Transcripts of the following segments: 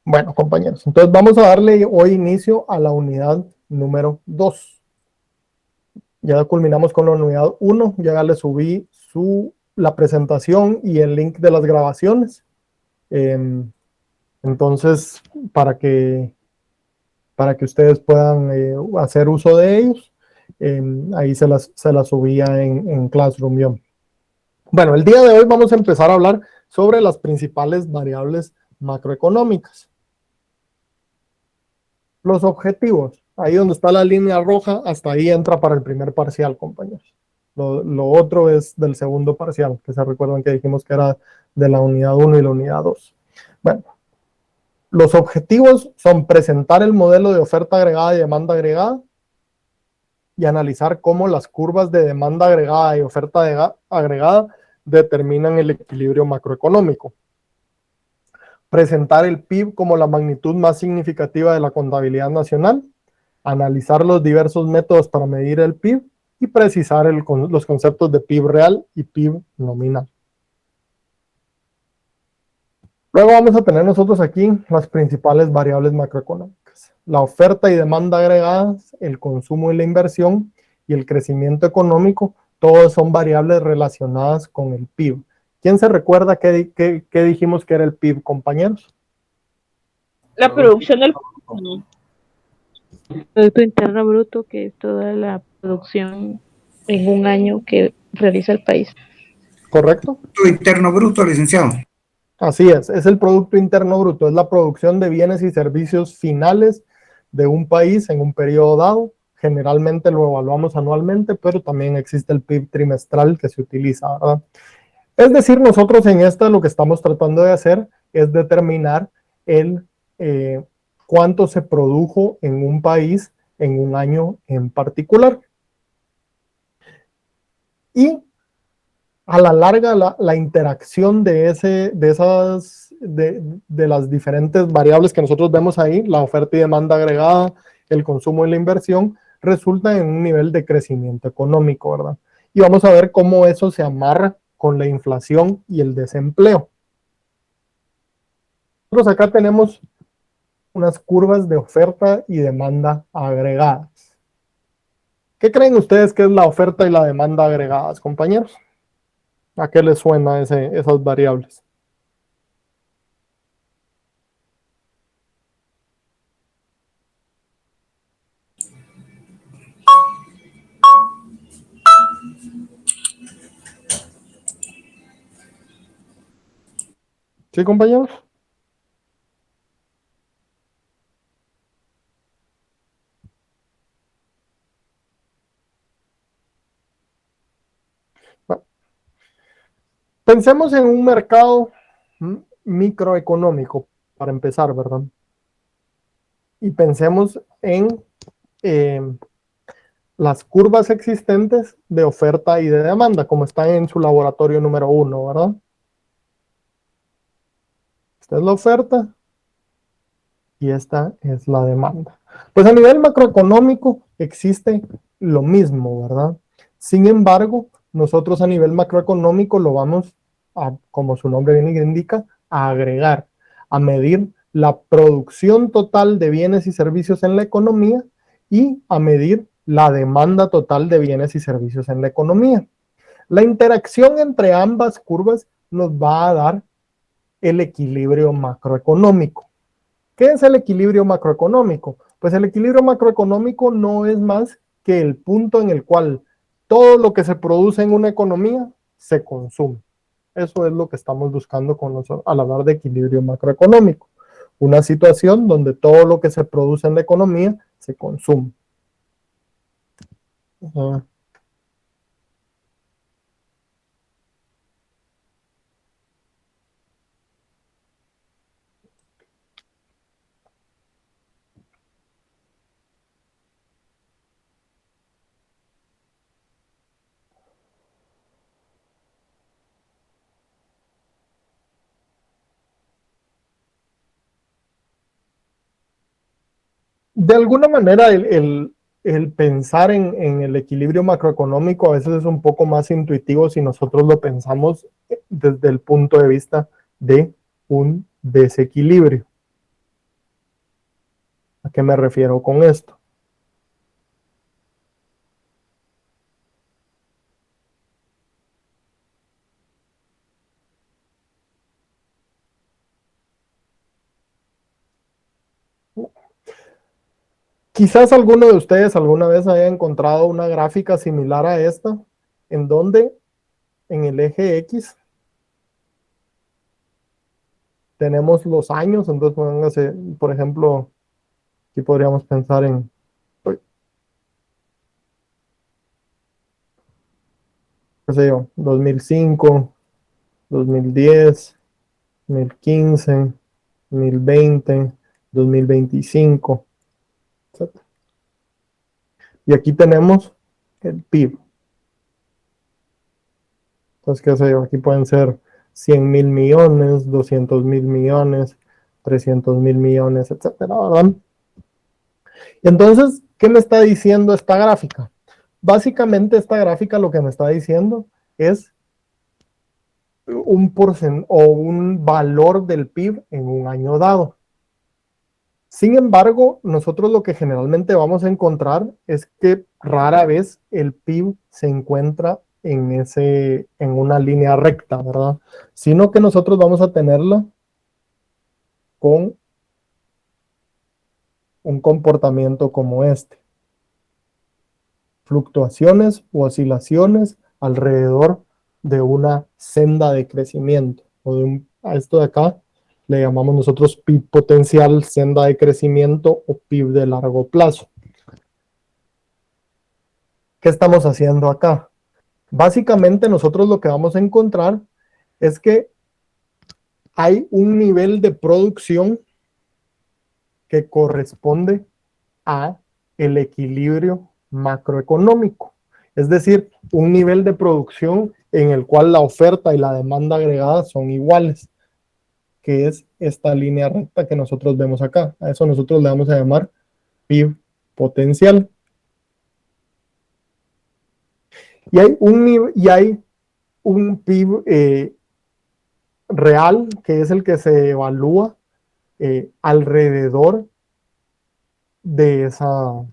Bueno, compañeros, entonces vamos a darle hoy inicio a la unidad número 2. Ya culminamos con la unidad 1, ya le subí la presentación y el link de las grabaciones. Entonces, para que ustedes puedan hacer uso de ellos, ahí se las subía en Classroom yo. Bueno, el día de hoy vamos a empezar a hablar sobre las principales variables macroeconómicas. Los objetivos, ahí donde está la línea roja, hasta ahí entra para el primer parcial, compañeros. Lo otro es del segundo parcial, que se recuerdan que dijimos que era de la unidad 1 y la unidad 2. Bueno, los objetivos son presentar el modelo de oferta agregada y demanda agregada y analizar cómo las curvas de demanda agregada y oferta agregada determinan el equilibrio macroeconómico. Presentar el PIB como la magnitud más significativa de la contabilidad nacional, analizar los diversos métodos para medir el PIB y precisar los conceptos de PIB real y PIB nominal. Luego vamos a tener nosotros aquí las principales variables macroeconómicas. La oferta y demanda agregadas, el consumo y la inversión y el crecimiento económico, todos son variables relacionadas con el PIB. ¿Quién se recuerda qué dijimos que era el PIB, compañeros? La producción del Producto Interno Bruto, que es toda la producción en un año que realiza el país. ¿Correcto? Producto Interno Bruto, licenciado. Así es el Producto Interno Bruto, es la producción de bienes y servicios finales de un país en un periodo dado. Generalmente lo evaluamos anualmente, pero también existe el PIB trimestral que se utiliza, ¿verdad? Es decir, nosotros en esta lo que estamos tratando de hacer es determinar cuánto se produjo en un país en un año en particular. Y a la larga la interacción de las diferentes variables que nosotros vemos ahí, la oferta y demanda agregada, el consumo y la inversión, resulta en un nivel de crecimiento económico, ¿verdad? Y vamos a ver cómo eso se amarra con la inflación y el desempleo. Nosotros acá tenemos unas curvas de oferta y demanda agregadas. ¿Qué creen ustedes que es la oferta y la demanda agregadas, compañeros? ¿A qué les suena esas variables? ¿Sí, compañeros? Bueno, pensemos en un mercado microeconómico, para empezar, ¿verdad? Y pensemos en las curvas existentes de oferta y de demanda, como están en su laboratorio número 1, ¿verdad? Esta es la oferta y esta es la demanda. Pues a nivel macroeconómico existe lo mismo, ¿verdad? Sin embargo, nosotros a nivel macroeconómico lo vamos a, como su nombre bien indica, a agregar, a medir la producción total de bienes y servicios en la economía y a medir la demanda total de bienes y servicios en la economía. La interacción entre ambas curvas nos va a dar el equilibrio macroeconómico. ¿Qué es el equilibrio macroeconómico? Pues el equilibrio macroeconómico no es más que el punto en el cual todo lo que se produce en una economía se consume. Eso es lo que estamos buscando al hablar de equilibrio macroeconómico. Una situación donde todo lo que se produce en la economía se consume. De alguna manera el pensar en el equilibrio macroeconómico a veces es un poco más intuitivo si nosotros lo pensamos desde el punto de vista de un desequilibrio. qué me refiero con esto? Quizás alguno de ustedes alguna vez haya encontrado una gráfica similar a esta, en donde en el eje X tenemos los años. Entonces, póngase, por ejemplo, aquí podríamos pensar en, qué sé yo, 2005, 2010, 2015, 2020, 2025, etc. Y aquí tenemos el PIB. Entonces, qué sé yo, aquí pueden ser 100,000 millones, 200,000 millones, 300,000 millones, etcétera, ¿verdad? Y entonces, ¿qué me está diciendo esta gráfica? Básicamente, esta gráfica lo que me está diciendo es un porcentaje o un valor del PIB en un año dado. Sin embargo, nosotros lo que generalmente vamos a encontrar es que rara vez el PIB se encuentra en una línea recta, ¿verdad? Sino que nosotros vamos a tenerla con un comportamiento como este. Fluctuaciones u oscilaciones alrededor de una senda de crecimiento. A esto de acá le llamamos nosotros PIB potencial, senda de crecimiento o PIB de largo plazo. ¿Qué estamos haciendo acá? Básicamente nosotros lo que vamos a encontrar es que hay un nivel de producción que corresponde a el equilibrio macroeconómico. Es decir, un nivel de producción en el cual la oferta y la demanda agregada son iguales, que es esta línea recta que nosotros vemos acá. A eso nosotros le vamos a llamar PIB potencial. Y hay un PIB real, que es el que se evalúa alrededor de esa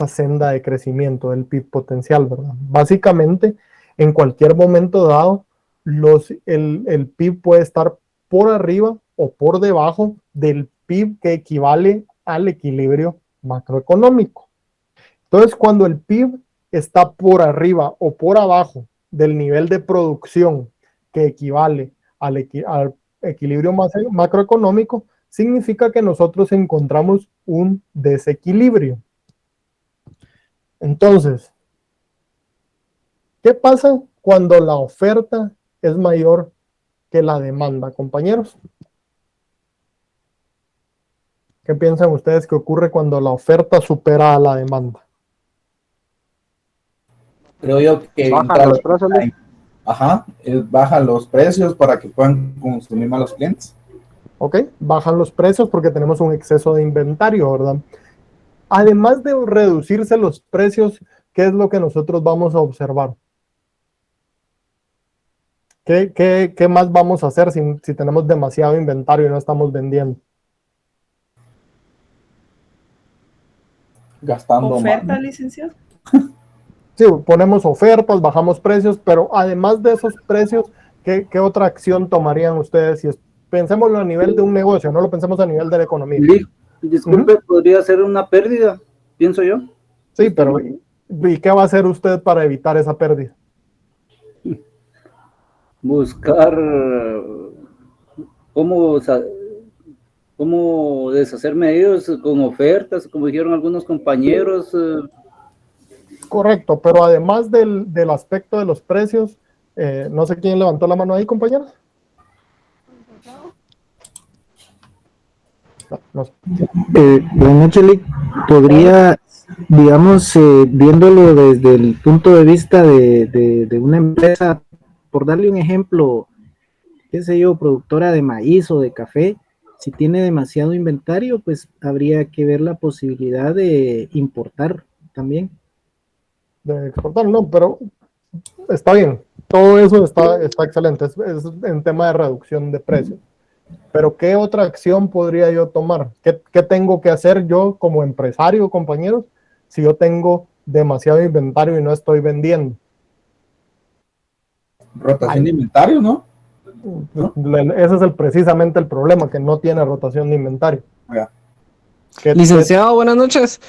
senda de crecimiento del PIB potencial, ¿verdad? Básicamente, en cualquier momento dado, el PIB puede estar por arriba o por debajo del PIB que equivale al equilibrio macroeconómico. Entonces, cuando el PIB está por arriba o por abajo del nivel de producción que equivale al equilibrio macroeconómico, significa que nosotros encontramos un desequilibrio. Entonces, ¿qué pasa cuando la oferta es mayor que la demanda, compañeros? ¿Qué piensan ustedes que ocurre cuando la oferta supera a la demanda? Creo yo que Bajan los precios. bajan los precios para que puedan consumir más los clientes. ¿Ok? Bajan los precios porque tenemos un exceso de inventario, ¿verdad? Además de reducirse los precios, ¿qué es lo que nosotros vamos a observar? ¿Qué más vamos a hacer si tenemos demasiado inventario y no estamos vendiendo? Gastando ¿Oferta, más. licenciado? Sí, ponemos ofertas, bajamos precios, pero además de esos precios, ¿qué otra acción tomarían ustedes? Pensémoslo a nivel de un negocio, no lo pensemos a nivel de la economía. Disculpe, podría ser una pérdida, pienso yo. Sí, pero ¿y qué va a hacer usted para evitar esa pérdida? Buscar cómo deshacerme de ellos con ofertas, como dijeron algunos compañeros. Correcto, pero además del aspecto de los precios, no sé quién levantó la mano ahí, compañeros. No sé. Buenas noches, Lick. Podría, digamos, viéndolo desde el punto de vista de una empresa, por darle un ejemplo, qué sé yo, productora de maíz o de café, si tiene demasiado inventario, pues habría que ver la posibilidad de importar también. De exportar, no, pero está bien. Todo eso está excelente. Es en tema de reducción de precios. Pero ¿qué otra acción podría yo tomar? ¿Qué tengo que hacer yo como empresario, compañeros, si yo tengo demasiado inventario y no estoy vendiendo? Rotación de inventario, ¿no? Ese es precisamente el problema, que no tiene rotación de inventario. Ya. Licenciado, buenas noches.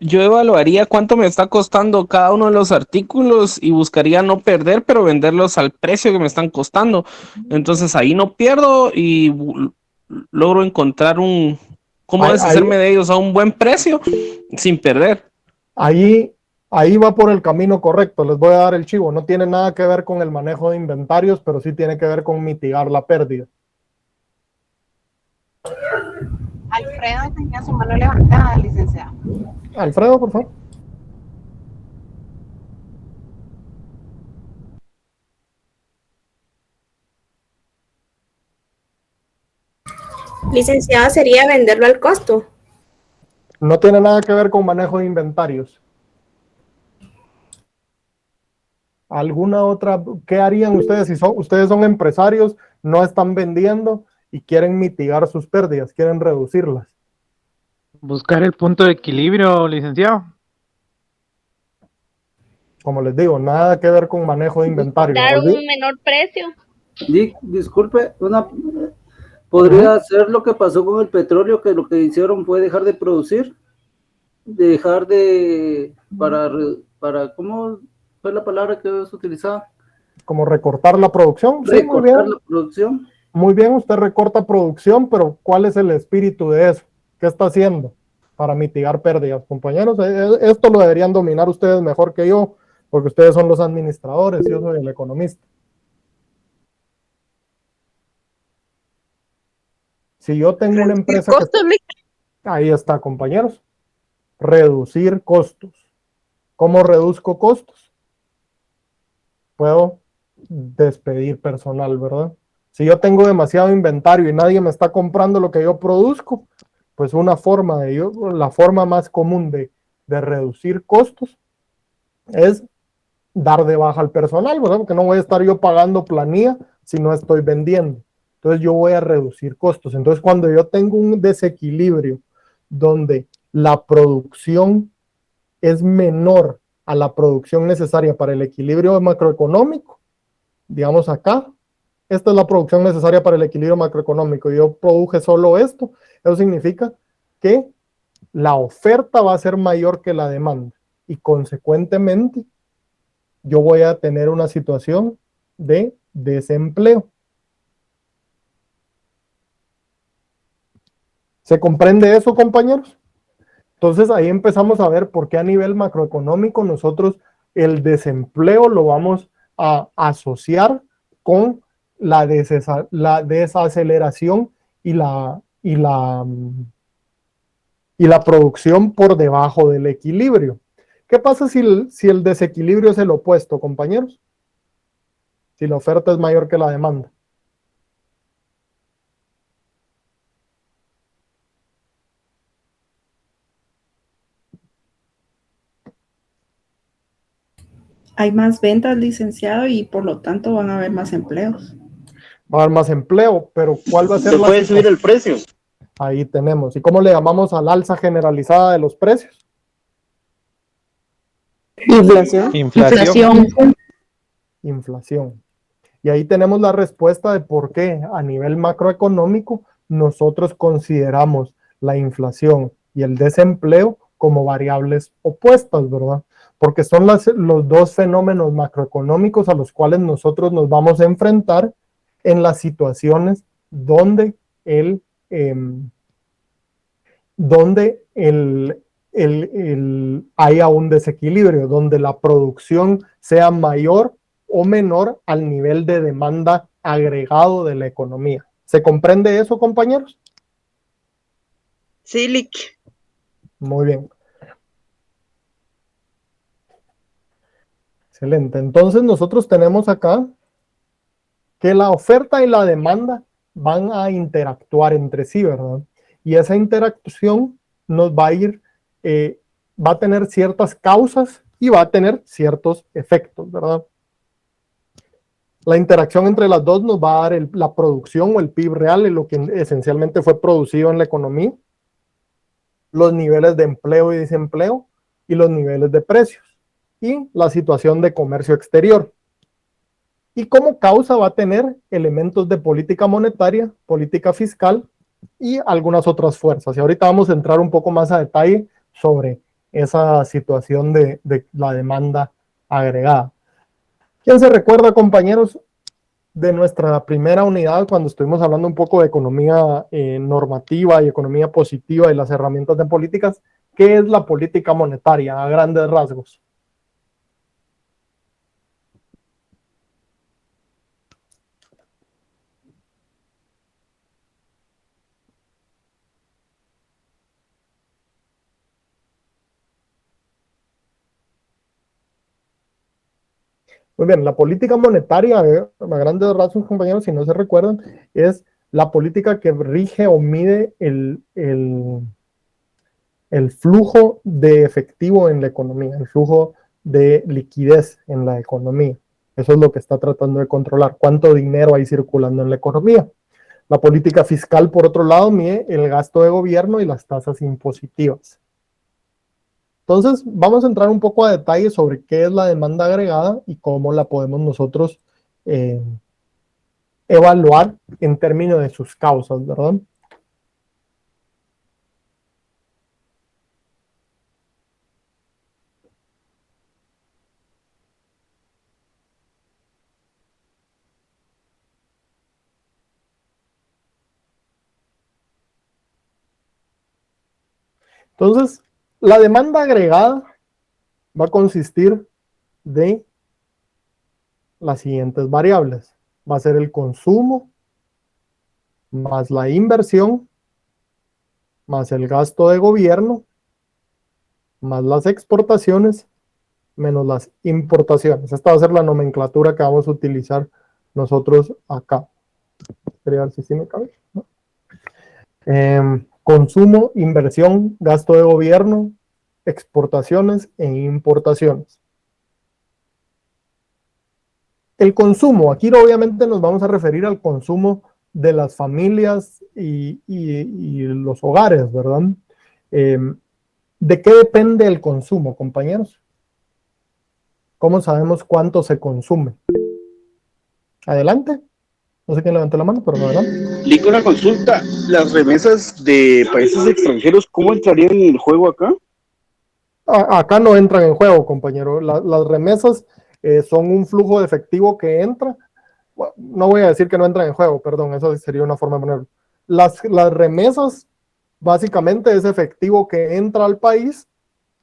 Yo evaluaría cuánto me está costando cada uno de los artículos y buscaría no perder, pero venderlos al precio que me están costando. Entonces ahí no pierdo y logro encontrar cómo deshacerme de ellos a un buen precio sin perder. Ahí va por el camino correcto. Les voy a dar el chivo. No tiene nada que ver con el manejo de inventarios, pero sí tiene que ver con mitigar la pérdida. Alfredo tenía su mano levantada, licenciado. Alfredo, por favor. Licenciado, sería venderlo al costo. No tiene nada que ver con manejo de inventarios. ¿Alguna otra? ¿Qué harían ustedes si ustedes son empresarios, no están vendiendo y quieren mitigar sus pérdidas, quieren reducirlas? Buscar el punto de equilibrio, licenciado. Como les digo, nada que ver con manejo de inventario. Dar un menor precio. Disculpe, podría ser lo que pasó con el petróleo, que lo que hicieron fue dejar de producir, para ¿cómo fue la palabra que se utilizaba? Como recortar la producción. Sí, muy bien. La producción. Muy bien, usted recorta producción, pero ¿cuál es el espíritu de eso? ¿Qué está haciendo para mitigar pérdidas? Compañeros, esto lo deberían dominar ustedes mejor que yo, porque ustedes son los administradores, yo soy el economista. Si yo tengo una empresa ahí está, compañeros. Reducir costos. ¿Cómo reduzco costos? Puedo despedir personal, ¿verdad? Si yo tengo demasiado inventario y nadie me está comprando lo que yo produzco, pues la forma más común de reducir costos es dar de baja al personal, ¿verdad? Porque no voy a estar yo pagando planilla si no estoy vendiendo. Entonces yo voy a reducir costos. Entonces cuando yo tengo un desequilibrio donde la producción es menor a la producción necesaria para el equilibrio macroeconómico, digamos acá, esta es la producción necesaria para el equilibrio macroeconómico, y yo produje solo esto, eso significa que la oferta va a ser mayor que la demanda, y consecuentemente yo voy a tener una situación de desempleo. ¿Se comprende eso, compañeros? Entonces ahí empezamos a ver por qué a nivel macroeconómico nosotros el desempleo lo vamos a asociar con la desaceleración y la producción por debajo del equilibrio. ¿Qué pasa si el desequilibrio es el opuesto, compañeros? Si la oferta es mayor que la demanda. Hay más ventas, licenciado, y por lo tanto van a haber más empleos. Va a haber más empleo, pero ¿cuál va a ser ¿Se puede subir el precio? Ahí tenemos. ¿Y cómo le llamamos al alza generalizada de los precios? Inflación. Inflación. Y ahí tenemos la respuesta de por qué a nivel macroeconómico nosotros consideramos la inflación y el desempleo como variables opuestas, ¿verdad? Porque son los dos fenómenos macroeconómicos a los cuales nosotros nos vamos a enfrentar en las situaciones donde haya un desequilibrio, donde la producción sea mayor o menor al nivel de demanda agregado de la economía. ¿Se comprende eso, compañeros? Sí, Lick. Muy bien. Excelente. Entonces nosotros tenemos acá que la oferta y la demanda van a interactuar entre sí, ¿verdad? Y esa interacción nos va a va a tener ciertas causas y va a tener ciertos efectos, ¿verdad? La interacción entre las dos nos va a dar la producción o el PIB real, lo que esencialmente fue producido en la economía, los niveles de empleo y desempleo y los niveles de precios y la situación de comercio exterior. Y como causa va a tener elementos de política monetaria, política fiscal y algunas otras fuerzas. Y ahorita vamos a entrar un poco más a detalle sobre esa situación de la demanda agregada. ¿Quién se recuerda, compañeros, de nuestra primera unidad cuando estuvimos hablando un poco de economía normativa y economía positiva y las herramientas de políticas? ¿Qué es la política monetaria a grandes rasgos? Muy bien, la política monetaria, a grandes rasgos, compañeros, si no se recuerdan, es la política que rige o mide el flujo de efectivo en la economía, el flujo de liquidez en la economía. Eso es lo que está tratando de controlar, cuánto dinero hay circulando en la economía. La política fiscal, por otro lado, mide el gasto de gobierno y las tasas impositivas. Entonces, vamos a entrar un poco a detalle sobre qué es la demanda agregada y cómo la podemos nosotros evaluar en términos de sus causas, ¿verdad? Entonces, la demanda agregada va a consistir de las siguientes variables. Va a ser el consumo, más la inversión, más el gasto de gobierno, más las exportaciones, menos las importaciones. Esta va a ser la nomenclatura que vamos a utilizar nosotros acá. Quería ver si sí me cabe, ¿no? Consumo, inversión, gasto de gobierno, exportaciones e importaciones. El consumo, aquí obviamente nos vamos a referir al consumo de las familias y los hogares, ¿verdad? ¿De qué depende el consumo, compañeros? ¿Cómo sabemos cuánto se consume? Adelante. No sé quién levantó la mano, pero adelante. Lico, una consulta. ¿Las remesas de países extranjeros, cómo entrarían en el juego acá? Acá no entran en juego, compañero. Las remesas son un flujo de efectivo que entra. Bueno, no voy a decir que no entran en juego, perdón, eso sería una forma de ponerlo. Las remesas, básicamente, es efectivo que entra al país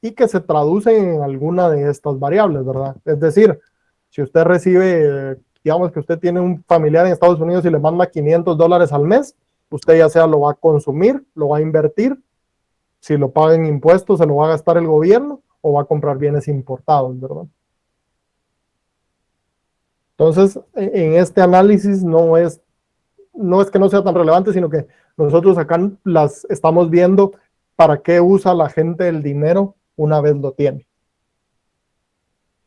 y que se traduce en alguna de estas variables, ¿verdad? Es decir, si usted recibe, digamos que usted tiene un familiar en Estados Unidos y le manda $500 al mes, usted ya sea lo va a consumir, lo va a invertir, si lo paga en impuestos se lo va a gastar el gobierno o va a comprar bienes importados, ¿verdad? Entonces, en este análisis no es que no sea tan relevante, sino que nosotros acá las estamos viendo para qué usa la gente el dinero una vez lo tiene.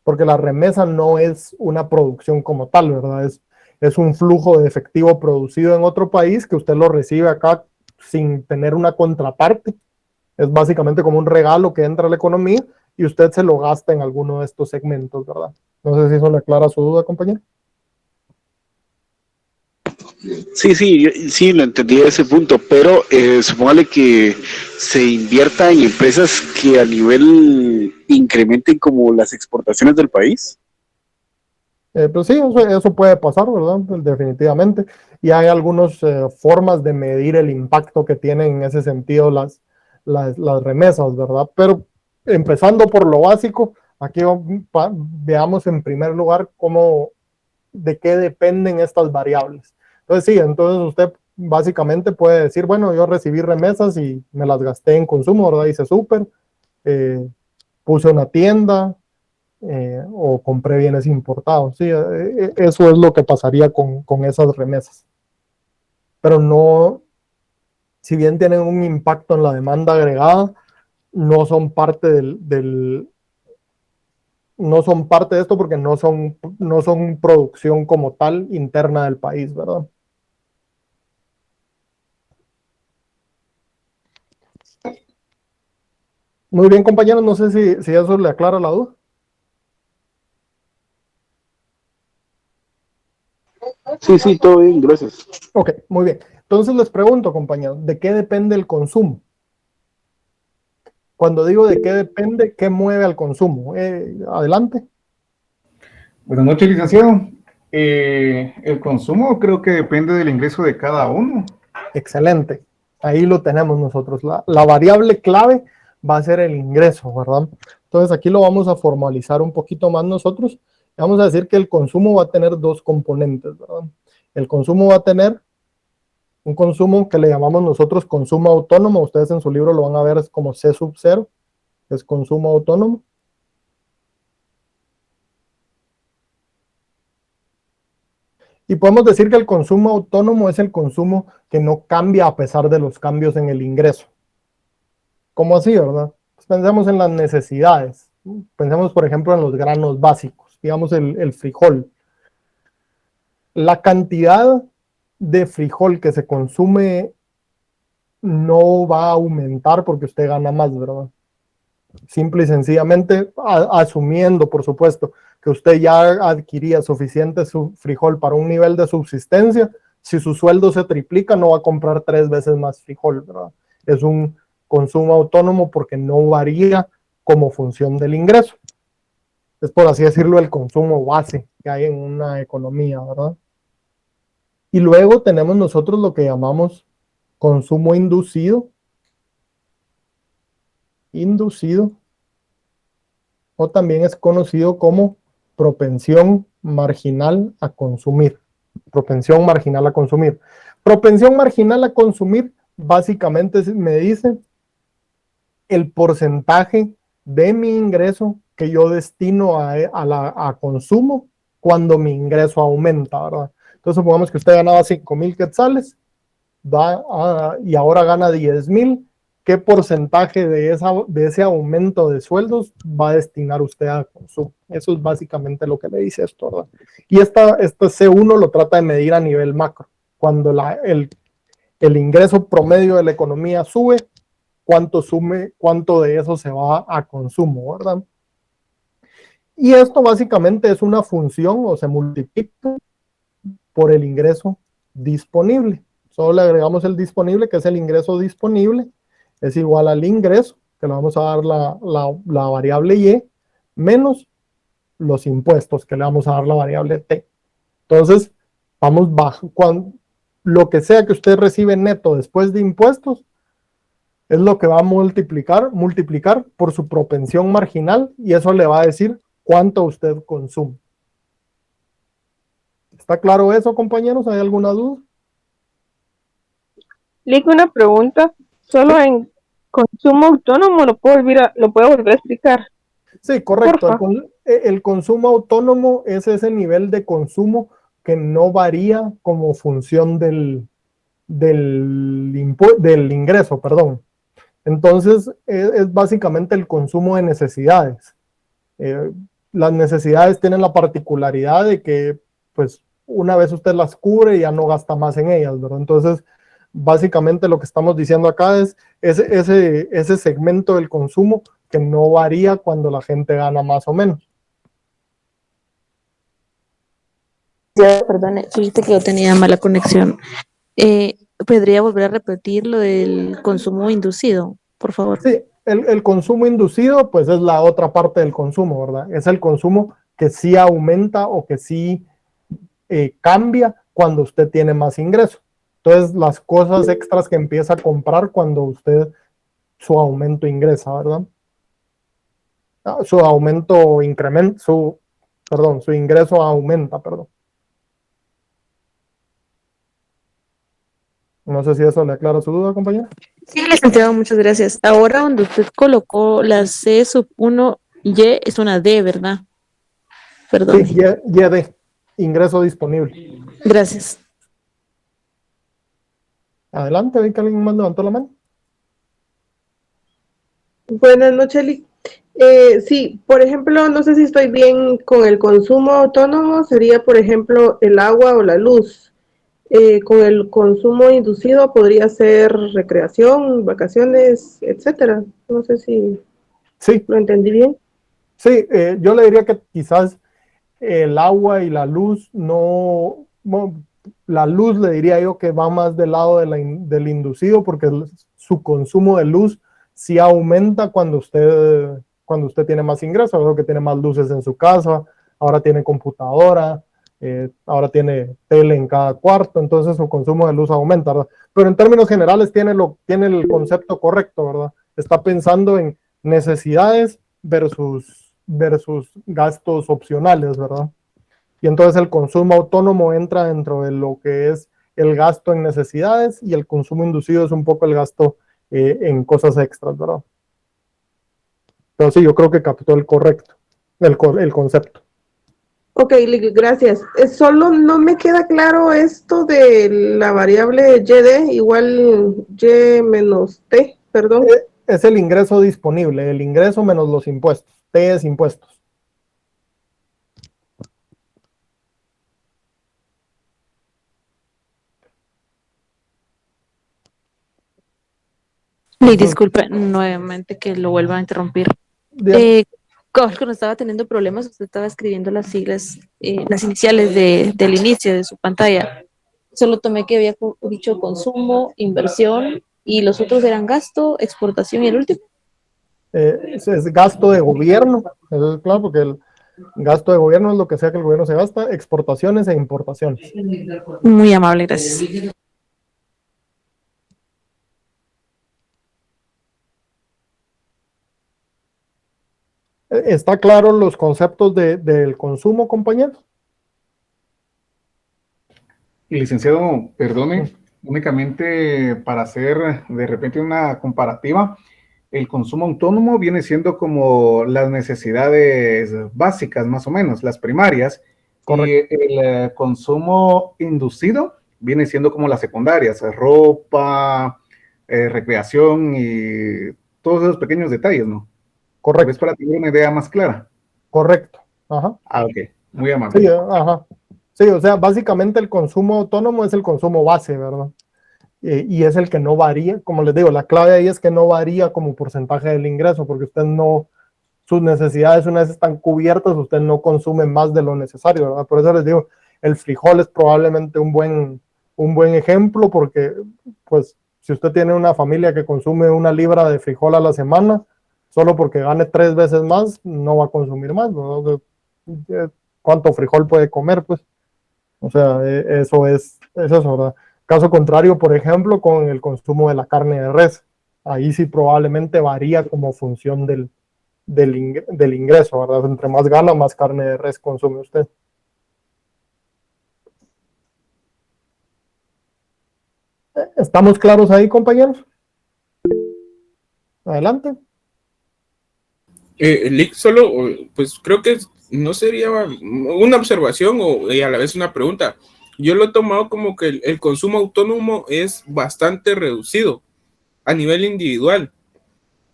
Porque la remesa no es una producción como tal, ¿verdad? Es un flujo de efectivo producido en otro país que usted lo recibe acá sin tener una contraparte. Es básicamente como un regalo que entra a la economía y usted se lo gasta en alguno de estos segmentos, ¿verdad? No sé si eso le aclara su duda, compañero. Sí, lo entendí a ese punto, pero supóngale que se invierta en empresas que a nivel incrementen como las exportaciones del país. Pues sí, eso puede pasar, ¿verdad? Pues definitivamente. Y hay algunas formas de medir el impacto que tienen en ese sentido las remesas, ¿verdad? Pero empezando por lo básico, aquí veamos en primer lugar de qué dependen estas variables. Entonces sí, entonces usted básicamente puede decir, bueno, yo recibí remesas y me las gasté en consumo, ¿verdad? Hice súper, puse una tienda, o compré bienes importados. Sí, eso es lo que pasaría con esas remesas. Pero no, si bien tienen un impacto en la demanda agregada, no son parte no son parte de esto porque no son producción como tal interna del país, ¿verdad? Muy bien, compañeros, no sé si eso le aclara la duda. Sí, todo bien, gracias. Ok, muy bien. Entonces les pregunto, compañeros, ¿de qué depende el consumo? Cuando digo de qué depende, ¿qué mueve al consumo? Adelante. Buenas noches, licenciado. El consumo creo que depende del ingreso de cada uno. Excelente. Ahí lo tenemos nosotros. La variable clave va a ser el ingreso, ¿verdad? Entonces aquí lo vamos a formalizar un poquito más nosotros. Vamos a decir que el consumo va a tener dos componentes, ¿verdad? El consumo va a tener un consumo que le llamamos nosotros consumo autónomo. Ustedes en su libro lo van a ver es como C sub 0, es consumo autónomo. Y podemos decir que el consumo autónomo es el consumo que no cambia a pesar de los cambios en el ingreso. ¿Cómo así, verdad? Pues pensemos en las necesidades. Pensemos, por ejemplo, en los granos básicos, digamos el frijol. La cantidad de frijol que se consume no va a aumentar porque usted gana más, ¿verdad? Simple y sencillamente, asumiendo, por supuesto, que usted ya adquiría suficiente frijol para un nivel de subsistencia, si su sueldo se triplica, no va a comprar 3 veces más frijol, ¿verdad? Es un consumo autónomo porque no varía como función del ingreso. Es, por así decirlo, el consumo base que hay en una economía, ¿verdad? Y luego tenemos nosotros lo que llamamos consumo inducido. O también es conocido como propensión marginal a consumir. Propensión marginal a consumir. Propensión marginal a consumir básicamente me dice el porcentaje de mi ingreso que yo destino a consumo cuando mi ingreso aumenta, ¿verdad? Entonces supongamos que usted ganaba 5,000 quetzales y ahora gana 10,000. ¿Qué porcentaje de ese aumento de sueldos va a destinar usted a consumo? Eso es básicamente lo que le dice esto, ¿verdad? Y este C1 lo trata de medir a nivel macro. Cuando el ingreso promedio de la economía sube, cuánto de eso se va a consumo, ¿verdad? Y esto básicamente es una función o se multiplica por el ingreso disponible. Solo le agregamos el disponible, que es el ingreso disponible, es igual al ingreso, que le vamos a dar la variable Y, menos los impuestos, que le vamos a dar la variable T. Entonces, vamos bajo. Lo que sea que usted recibe neto después de impuestos, es lo que va a multiplicar por su propensión marginal, y eso le va a decir cuánto usted consume. ¿Está claro eso, compañeros? ¿Hay alguna duda? Lick, una pregunta. Solo en consumo autónomo lo puedo volver a explicar. Sí, correcto. El consumo autónomo es ese nivel de consumo que no varía como función del ingreso, perdón. Entonces, es básicamente el consumo de necesidades. Las necesidades tienen la particularidad de que, pues, una vez usted las cubre, ya no gasta más en ellas, ¿verdad? Entonces, básicamente lo que estamos diciendo acá es ese segmento del consumo que no varía cuando la gente gana más o menos. Perdón, fíjate que yo tenía mala conexión. ¿Podría volver a repetir lo del consumo inducido, por favor? Sí, el consumo inducido, pues es la otra parte del consumo, ¿verdad? Es el consumo que sí aumenta o que sí cambia cuando usted tiene más ingreso. Entonces, las cosas extras que empieza a comprar cuando usted su aumento ingresa, ¿verdad? Su aumento incrementa, su ingreso aumenta, perdón. No sé si eso le aclara su duda, compañera. Sí, licenciado, muchas gracias. Ahora donde usted colocó la C sub 1 Y es una D, ¿verdad? Perdón. Sí, YD, ingreso disponible. Gracias. Adelante, vi que alguien más levantó la mano. Buenas noches, Sí, por ejemplo, no sé si estoy bien con el consumo autónomo, sería, por ejemplo, el agua o la luz. Con el consumo inducido podría ser recreación, vacaciones, etcétera. No sé si Sí, lo entendí bien. sí, yo le diría que quizás el agua y la luz no, la luz le diría yo que va más del lado del inducido porque su consumo de luz sí aumenta cuando usted tiene más ingresos, o que tiene más luces en su casa, ahora tiene computadora, ahora tiene tele en cada cuarto, entonces su consumo de luz aumenta, ¿verdad? Pero en términos generales tiene el concepto correcto, ¿verdad? Está pensando en necesidades versus gastos opcionales, ¿verdad? Y entonces el consumo autónomo entra dentro de lo que es el gasto en necesidades y el consumo inducido es un poco el gasto en cosas extras, ¿verdad? Pero sí, yo creo que captó el correcto, el concepto. Ok, gracias. Solo no me queda claro esto de la variable YD igual Y menos T, perdón. Es el ingreso disponible, el ingreso menos los impuestos. T es impuestos. Y disculpe nuevamente que lo vuelva a interrumpir. Cuando estaba teniendo problemas, usted estaba escribiendo las siglas, las iniciales del inicio de su pantalla. Solo tomé que había dicho consumo, inversión y los otros eran gasto, exportación y el último. Es gasto de gobierno, eso es claro, porque el gasto de gobierno es lo que sea que el gobierno se gasta, exportaciones e importaciones. Muy amable, gracias. ¿Está claro los conceptos del consumo, compañeros? Y licenciado, perdone, únicamente para hacer de repente una comparativa, el consumo autónomo viene siendo como las necesidades básicas, más o menos, las primarias, correcto. Y el consumo inducido viene siendo como las secundarias, ropa, recreación y todos esos pequeños detalles, ¿no? Correcto. ¿Ves para tener una idea más clara? Correcto. Ajá. Ah, ok, muy amable. Sí, ajá. Sí, o sea, básicamente el consumo autónomo es el consumo base, ¿verdad? Y es el que no varía, como les digo, la clave ahí es que no varía como porcentaje del ingreso, porque usted no, sus necesidades una vez están cubiertas, usted no consume más de lo necesario, ¿verdad? Por eso les digo, el frijol es probablemente un buen ejemplo, porque pues si usted tiene una familia que consume 1 libra de frijol a la semana, solo porque gane 3 veces más, no va a consumir más, ¿verdad? ¿Cuánto frijol puede comer? Pues, o sea, es eso, ¿verdad? Caso contrario, por ejemplo, con el consumo de la carne de res. Ahí sí probablemente varía como función del ingreso, ¿verdad? Entre más gana, más carne de res consume usted. ¿Estamos claros ahí, compañeros? Adelante. Lick, solo, pues creo que no sería una observación y a la vez una pregunta. Yo lo he tomado como que el consumo autónomo es bastante reducido a nivel individual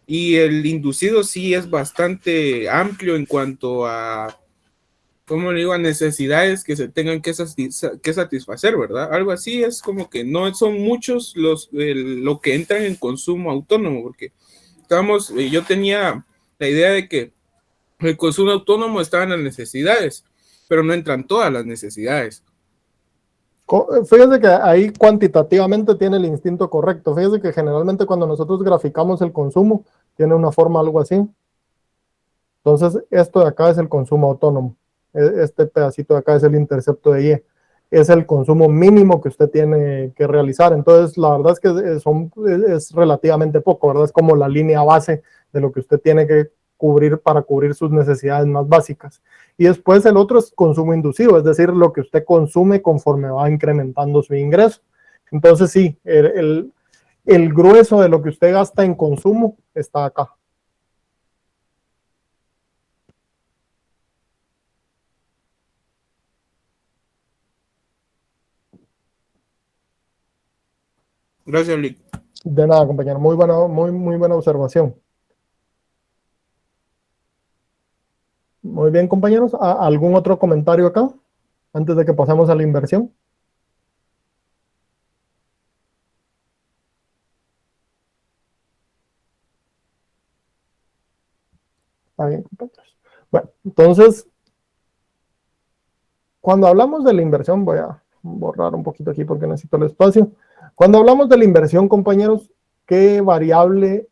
y el inducido sí es bastante amplio en cuanto a, ¿cómo le digo?, a necesidades que se tengan que satisfacer, ¿verdad? Algo así es como que no son muchos lo que entran en consumo autónomo, porque yo tenía la idea de que el consumo autónomo está en las necesidades, pero no entran todas las necesidades. Fíjese que ahí cuantitativamente tiene el instinto correcto. Fíjese que generalmente cuando nosotros graficamos el consumo, tiene una forma algo así. Entonces, esto de acá es el consumo autónomo. Este pedacito de acá es el intercepto de Y. Es el consumo mínimo que usted tiene que realizar. Entonces, la verdad es que es relativamente poco, ¿verdad? Es como la línea base de lo que usted tiene que cubrir para cubrir sus necesidades más básicas. Y después el otro es consumo inducido, es decir, lo que usted consume conforme va incrementando su ingreso. Entonces, sí, el grueso de lo que usted gasta en consumo está acá. Gracias, Lick. De nada, compañero. Muy buena observación. Muy bien, compañeros. ¿Algún otro comentario acá antes de que pasemos a la inversión? Está bien, compañeros. Bueno, entonces, cuando hablamos de la inversión, voy a borrar un poquito aquí porque necesito el espacio. Cuando hablamos de la inversión, compañeros, ¿qué variable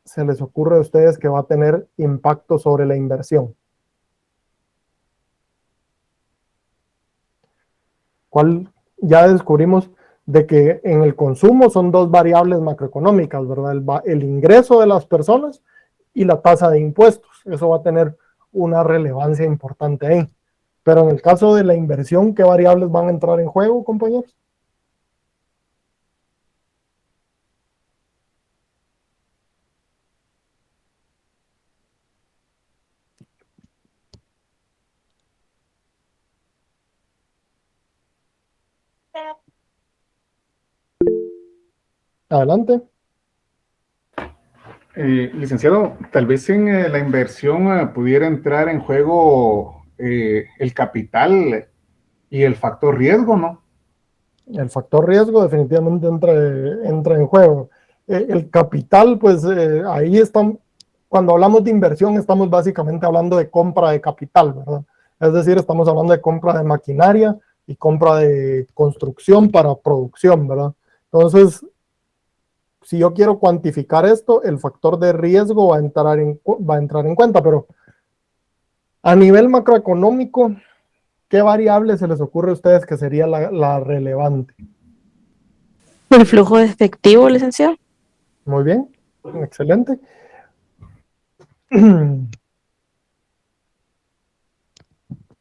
se les ocurre a ustedes que va a tener impacto sobre la inversión? ¿Cuál? Ya descubrimos de que en el consumo son dos variables macroeconómicas, ¿verdad? El ingreso de las personas y la tasa de impuestos. Eso va a tener una relevancia importante ahí. Pero en el caso de la inversión, ¿qué variables van a entrar en juego, compañeros? Adelante. Licenciado, tal vez en la inversión pudiera entrar en juego el capital y el factor riesgo, ¿no? El factor riesgo definitivamente entra en juego. El capital, pues ahí están, cuando hablamos de inversión estamos básicamente hablando de compra de capital, ¿verdad? Es decir, estamos hablando de compra de maquinaria y compra de construcción para producción, ¿verdad? Entonces, si yo quiero cuantificar esto, el factor de riesgo va a entrar en cuenta, pero a nivel macroeconómico, ¿qué variable se les ocurre a ustedes que sería la relevante? El flujo de efectivo, licenciado. Muy bien, excelente.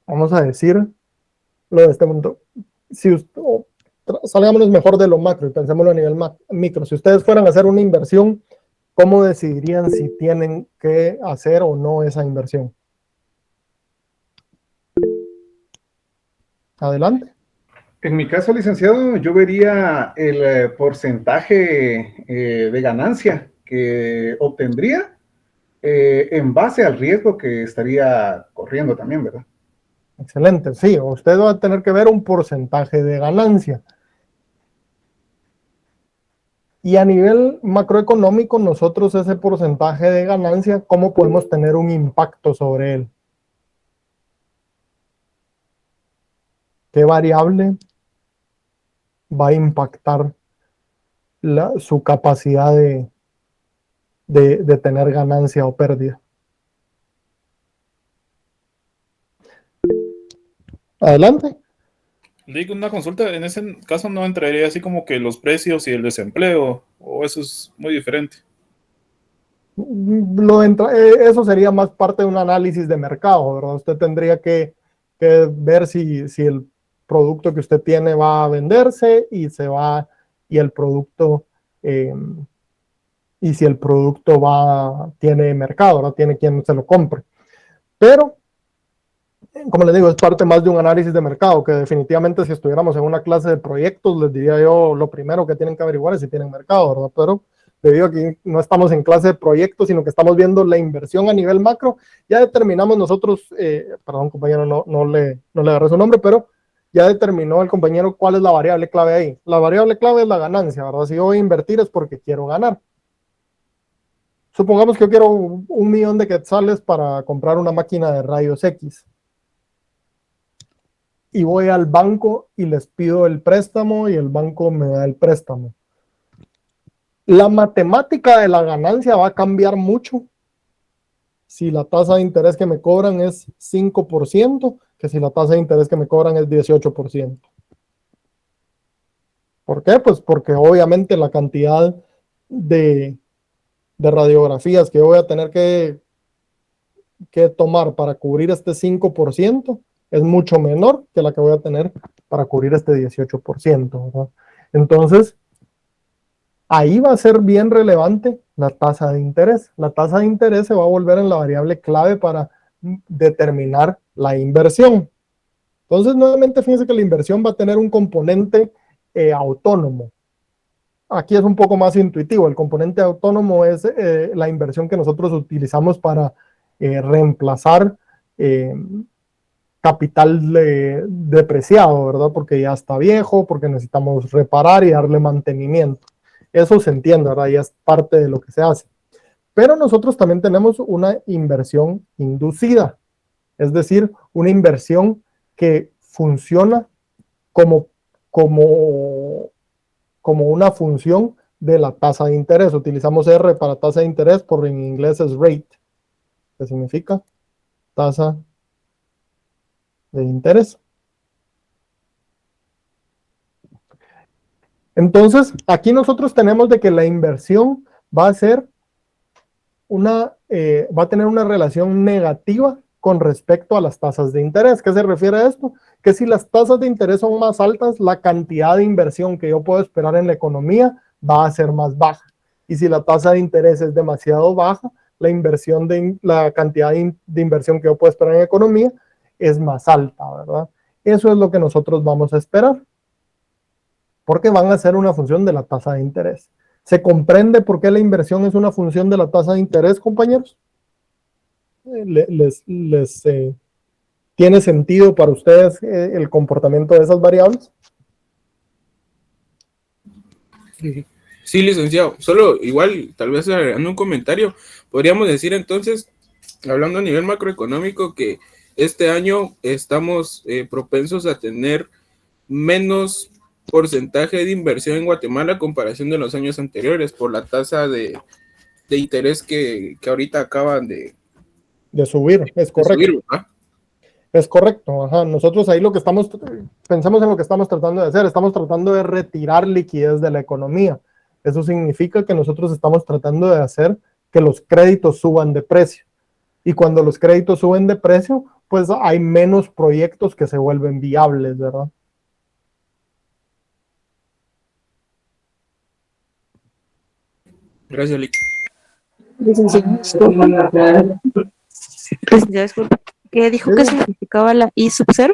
Vamos a decir lo de este punto. Si salgámonos mejor de lo macro y pensémoslo a nivel micro. Si ustedes fueran a hacer una inversión, ¿cómo decidirían si tienen que hacer o no esa inversión? Adelante. En mi caso, licenciado, yo vería el porcentaje de ganancia que obtendría en base al riesgo que estaría corriendo también, ¿verdad? Excelente, sí, usted va a tener que ver un porcentaje de ganancia. Y a nivel macroeconómico, nosotros ese porcentaje de ganancia, ¿cómo podemos tener un impacto sobre él? ¿Qué variable va a impactar su capacidad de tener ganancia o pérdida? Adelante. Digo, una consulta, en ese caso no entraría así como que los precios y el desempleo, o eso es muy diferente. Eso sería más parte de un análisis de mercado, ¿verdad? Usted tendría que ver si el producto que usted tiene va a venderse y el producto y si el producto tiene mercado, ¿verdad? Tiene quien se lo compre. Pero como les digo, es parte más de un análisis de mercado, que definitivamente si estuviéramos en una clase de proyectos, les diría yo, lo primero que tienen que averiguar es si tienen mercado, ¿verdad? Pero debido a que no estamos en clase de proyectos, sino que estamos viendo la inversión a nivel macro, ya determinamos nosotros, perdón compañero, no le agarré su nombre, pero ya determinó el compañero cuál es la variable clave ahí. La variable clave es la ganancia, ¿verdad? Si yo voy a invertir es porque quiero ganar. Supongamos que yo quiero 1.000.000 de quetzales para comprar una máquina de rayos X. Y voy al banco y les pido el préstamo y el banco me da el préstamo. La matemática de la ganancia va a cambiar mucho si la tasa de interés que me cobran es 5%, que si la tasa de interés que me cobran es 18%. ¿Por qué? Pues porque obviamente la cantidad de radiografías que yo voy a tener que tomar para cubrir este 5% es mucho menor que la que voy a tener para cubrir este 18%, ¿verdad? Entonces, ahí va a ser bien relevante la tasa de interés. La tasa de interés se va a volver en la variable clave para determinar la inversión. Entonces, nuevamente, fíjense que la inversión va a tener un componente autónomo. Aquí es un poco más intuitivo. El componente autónomo es la inversión que nosotros utilizamos para reemplazar capital depreciado, ¿verdad? Porque ya está viejo, porque necesitamos reparar y darle mantenimiento. Eso se entiende, ¿verdad? Ya es parte de lo que se hace. Pero nosotros también tenemos una inversión inducida, es decir, una inversión que funciona como una función de la tasa de interés. Utilizamos R para tasa de interés, porque en inglés es rate, que significa tasa de interés. Entonces, aquí nosotros tenemos de que la inversión va a ser va a tener una relación negativa con respecto a las tasas de interés. ¿Qué se refiere a esto? Que si las tasas de interés son más altas, la cantidad de inversión que yo puedo esperar en la economía va a ser más baja. Y si la tasa de interés es demasiado baja, la cantidad de inversión que yo puedo esperar en la economía es más alta, ¿verdad? Eso es lo que nosotros vamos a esperar, porque van a ser una función de la tasa de interés. ¿Se comprende por qué la inversión es una función de la tasa de interés, compañeros? ¿Tiene sentido para ustedes el comportamiento de esas variables? Sí, licenciado. Solo igual, tal vez agregando un comentario, podríamos decir entonces, hablando a nivel macroeconómico, que este año estamos propensos a tener menos porcentaje de inversión en Guatemala a comparación de los años anteriores por la tasa de interés que ahorita acaban de subir. Es correcto. Subir, es correcto. Ajá. Nosotros ahí pensamos en lo que estamos tratando de hacer. Estamos tratando de retirar liquidez de la economía. Eso significa que nosotros estamos tratando de hacer que los créditos suban de precio. Y cuando los créditos suben de precio, pues hay menos proyectos que se vuelven viables, ¿verdad? Gracias, Lick. Licenciado, disculpe. ¿Qué dijo que significaba la I sub 0?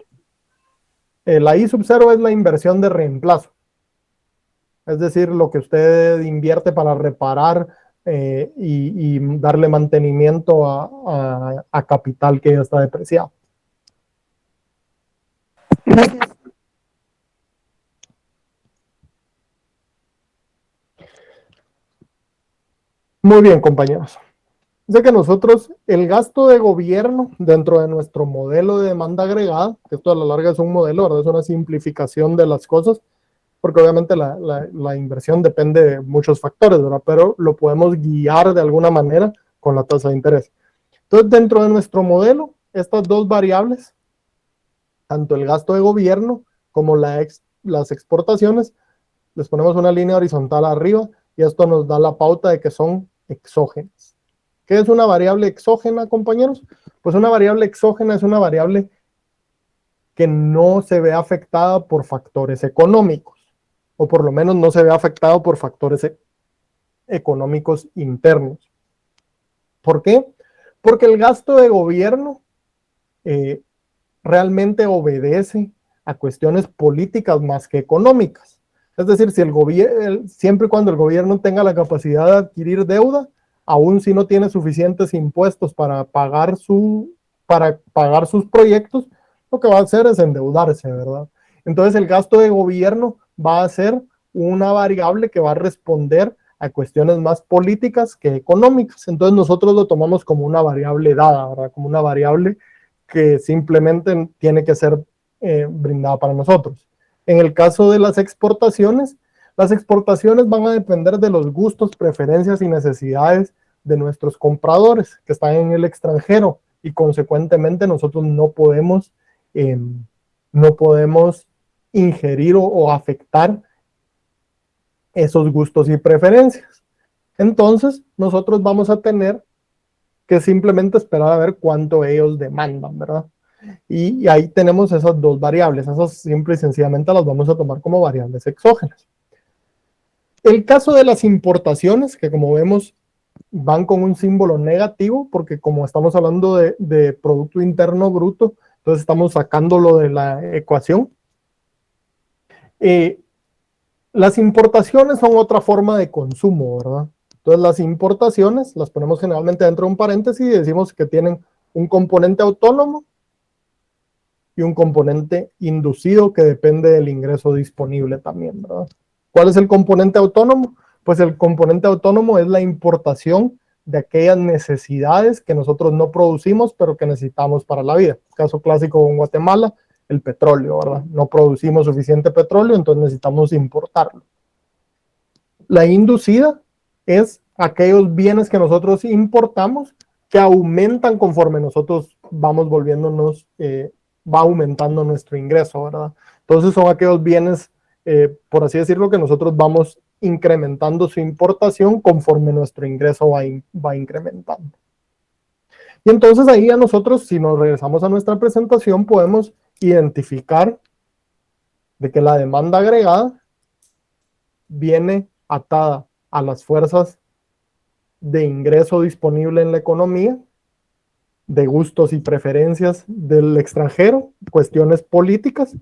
La I sub 0 es la inversión de reemplazo. Es decir, lo que usted invierte para reparar y darle mantenimiento a capital que ya está depreciado. Gracias. Muy bien, compañeros. Sé que nosotros, el gasto de gobierno dentro de nuestro modelo de demanda agregada, que esto a la larga es un modelo, ¿verdad? Es una simplificación de las cosas, porque obviamente la inversión depende de muchos factores, ¿verdad? Pero lo podemos guiar de alguna manera con la tasa de interés. Entonces, dentro de nuestro modelo, estas dos variables, tanto el gasto de gobierno como las exportaciones, les ponemos una línea horizontal arriba y esto nos da la pauta de que son exógenas. ¿Qué es una variable exógena, compañeros? Pues una variable exógena es una variable que no se ve afectada por factores económicos, o por lo menos no se ve afectado por factores económicos internos. ¿Por qué? Porque el gasto de gobierno realmente obedece a cuestiones políticas más que económicas. Es decir, si siempre y cuando el gobierno tenga la capacidad de adquirir deuda, aún si no tiene suficientes impuestos para pagar sus proyectos, lo que va a hacer es endeudarse, ¿verdad? Entonces el gasto de gobierno va a ser una variable que va a responder a cuestiones más políticas que económicas. Entonces nosotros lo tomamos como una variable dada, ¿verdad? Como una variable que simplemente tiene que ser brindada para nosotros. En el caso de las exportaciones van a depender de los gustos, preferencias y necesidades de nuestros compradores que están en el extranjero, y consecuentemente nosotros no podemos ingerir o afectar esos gustos y preferencias. Entonces nosotros vamos a tener que simplemente esperar a ver cuánto ellos demandan, ¿verdad? Y ahí tenemos esas dos variables. Esas simple y sencillamente las vamos a tomar como variables exógenas. El caso de las importaciones, que como vemos van con un símbolo negativo, porque como estamos hablando de Producto Interno Bruto, entonces estamos sacándolo de la ecuación. Las importaciones son otra forma de consumo, ¿verdad? Entonces las importaciones las ponemos generalmente dentro de un paréntesis y decimos que tienen un componente autónomo y un componente inducido que depende del ingreso disponible también, ¿verdad? ¿Cuál es el componente autónomo? Pues el componente autónomo es la importación de aquellas necesidades que nosotros no producimos, pero que necesitamos para la vida. Caso clásico en Guatemala, el petróleo, ¿verdad? No producimos suficiente petróleo, entonces necesitamos importarlo. La inducida es aquellos bienes que nosotros importamos que aumentan conforme nosotros vamos volviéndonos, va aumentando nuestro ingreso, ¿verdad? Entonces son aquellos bienes, por así decirlo, que nosotros vamos incrementando su importación conforme nuestro ingreso va incrementando. Y entonces ahí a nosotros, si nos regresamos a nuestra presentación, podemos identificar de que la demanda agregada viene atada a las fuerzas de ingreso disponible en la economía, de gustos y preferencias del extranjero, cuestiones políticas,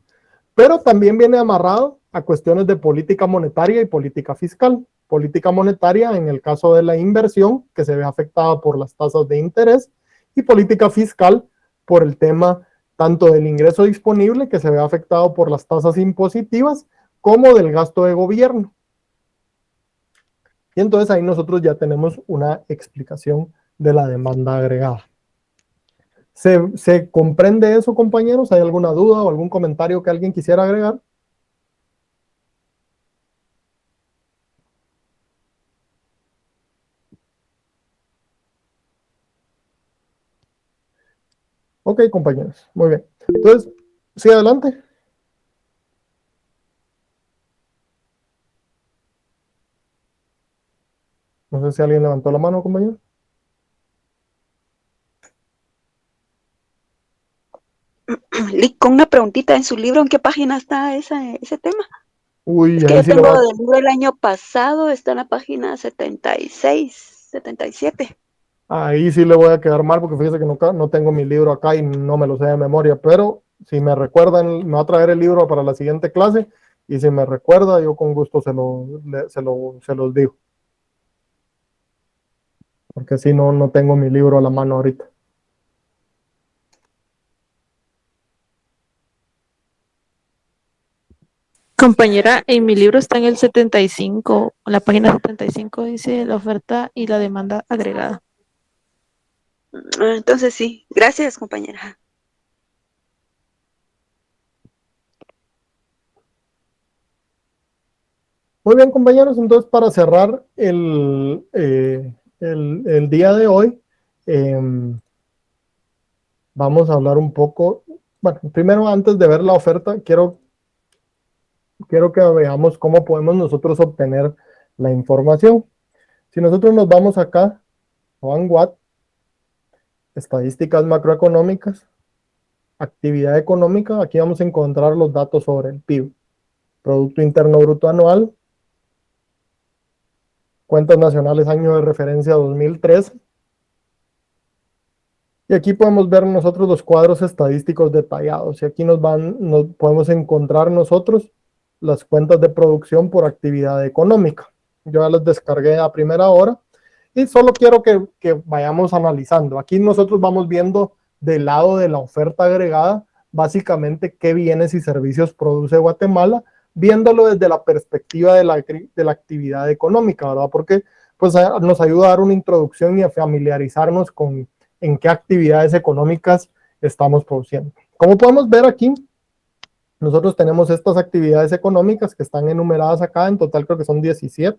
pero también viene amarrado a cuestiones de política monetaria y política fiscal. Política monetaria en el caso de la inversión, que se ve afectada por las tasas de interés, y política fiscal por el tema tanto del ingreso disponible, que se ve afectado por las tasas impositivas, como del gasto de gobierno. Y entonces ahí nosotros ya tenemos una explicación de la demanda agregada. ¿Se comprende eso, compañeros? ¿Hay alguna duda o algún comentario que alguien quisiera agregar? Ok, compañeros, muy bien. Entonces, sí, adelante. No sé si alguien levantó la mano, compañero. Con una preguntita en su libro, ¿en qué página está ese tema? Uy, Es que ahí yo sí le tengo voy a... del libro del año pasado, está en la página 76, 77. Ahí sí le voy a quedar mal porque fíjese que no tengo mi libro acá y no me lo sé de memoria, pero si me recuerdan, me va a traer el libro para la siguiente clase y si me recuerda, yo con gusto se los digo. Porque si no tengo mi libro a la mano ahorita. Compañera, en mi libro está en el 75, la página 75 dice la oferta y la demanda agregada. Entonces sí, gracias, compañera. Muy bien, compañeros, entonces para cerrar el día de hoy, vamos a hablar un poco, bueno, primero antes de ver la oferta, quiero que veamos cómo podemos nosotros obtener la información. Si nosotros nos vamos acá, Juan Watt, estadísticas macroeconómicas, actividad económica, aquí vamos a encontrar los datos sobre el PIB, Producto Interno Bruto Anual, cuentas nacionales año de referencia 2013. Y aquí podemos ver nosotros los cuadros estadísticos detallados. Y aquí nos podemos encontrar nosotros las cuentas de producción por actividad económica. Yo ya las descargué a primera hora y solo quiero que vayamos analizando. Aquí nosotros vamos viendo del lado de la oferta agregada, básicamente qué bienes y servicios produce Guatemala, viéndolo desde la perspectiva de la actividad económica, ¿verdad? Porque pues, nos ayuda a dar una introducción y a familiarizarnos con en qué actividades económicas estamos produciendo. Como podemos ver aquí, nosotros tenemos estas actividades económicas que están enumeradas acá, en total creo que son 17.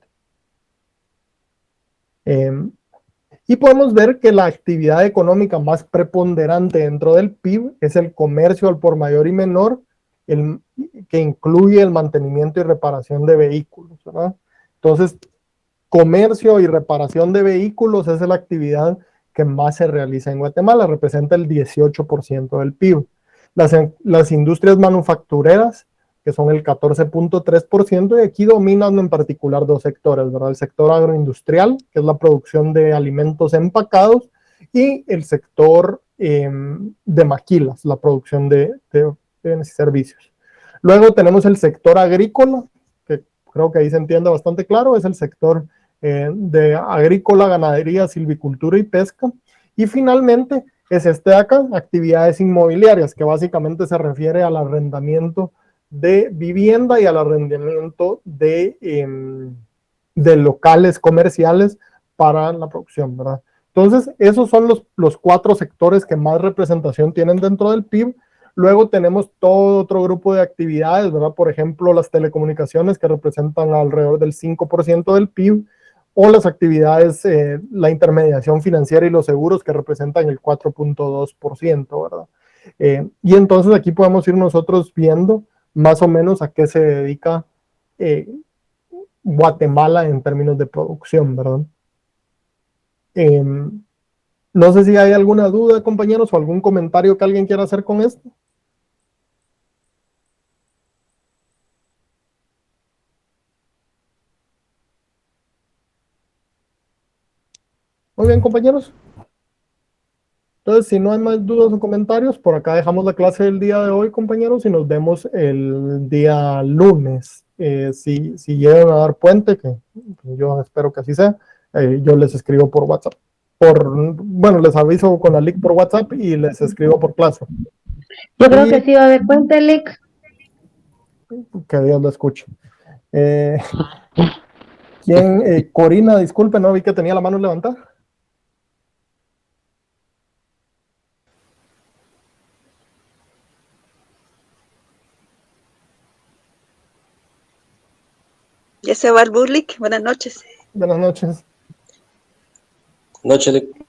Y podemos ver que la actividad económica más preponderante dentro del PIB es el comercio al por mayor y menor, que incluye el mantenimiento y reparación de vehículos, ¿verdad? Entonces, comercio y reparación de vehículos es la actividad que más se realiza en Guatemala, representa el 18% del PIB. Las industrias manufactureras, que son el 14.3%, y aquí dominan en particular dos sectores, ¿verdad? El sector agroindustrial, que es la producción de alimentos empacados, y el sector de maquilas, la producción de bienes y servicios. Luego tenemos el sector agrícola, que creo que ahí se entiende bastante claro, es el sector de agrícola, ganadería, silvicultura y pesca. Y finalmente es este de acá, actividades inmobiliarias, que básicamente se refiere al arrendamiento de vivienda y al arrendamiento de locales comerciales para la producción, ¿verdad? Entonces, esos son los 4 sectores que más representación tienen dentro del PIB. Luego tenemos todo otro grupo de actividades, ¿verdad? Por ejemplo, las telecomunicaciones, que representan alrededor del 5% del PIB, o las actividades, la intermediación financiera y los seguros, que representan el 4.2%, ¿verdad? Y entonces aquí podemos ir nosotros viendo más o menos a qué se dedica Guatemala en términos de producción, ¿verdad? No sé si hay alguna duda, compañeros, o algún comentario que alguien quiera hacer con esto. Muy bien, compañeros. Entonces, si no hay más dudas o comentarios, por acá dejamos la clase del día de hoy, compañeros, y nos vemos el día lunes. Si llegan a dar puente, que yo espero que así sea, yo les escribo por WhatsApp. Bueno, les aviso con la link por WhatsApp y les escribo por clase. Yo creo que sí va a haber puente, Lick. Que Dios lo escuche. ¿Quién? Corina, disculpe, no vi que tenía la mano levantada. Ya se va el Burlic. Buenas noches. Buenas noches. Noche, Lick.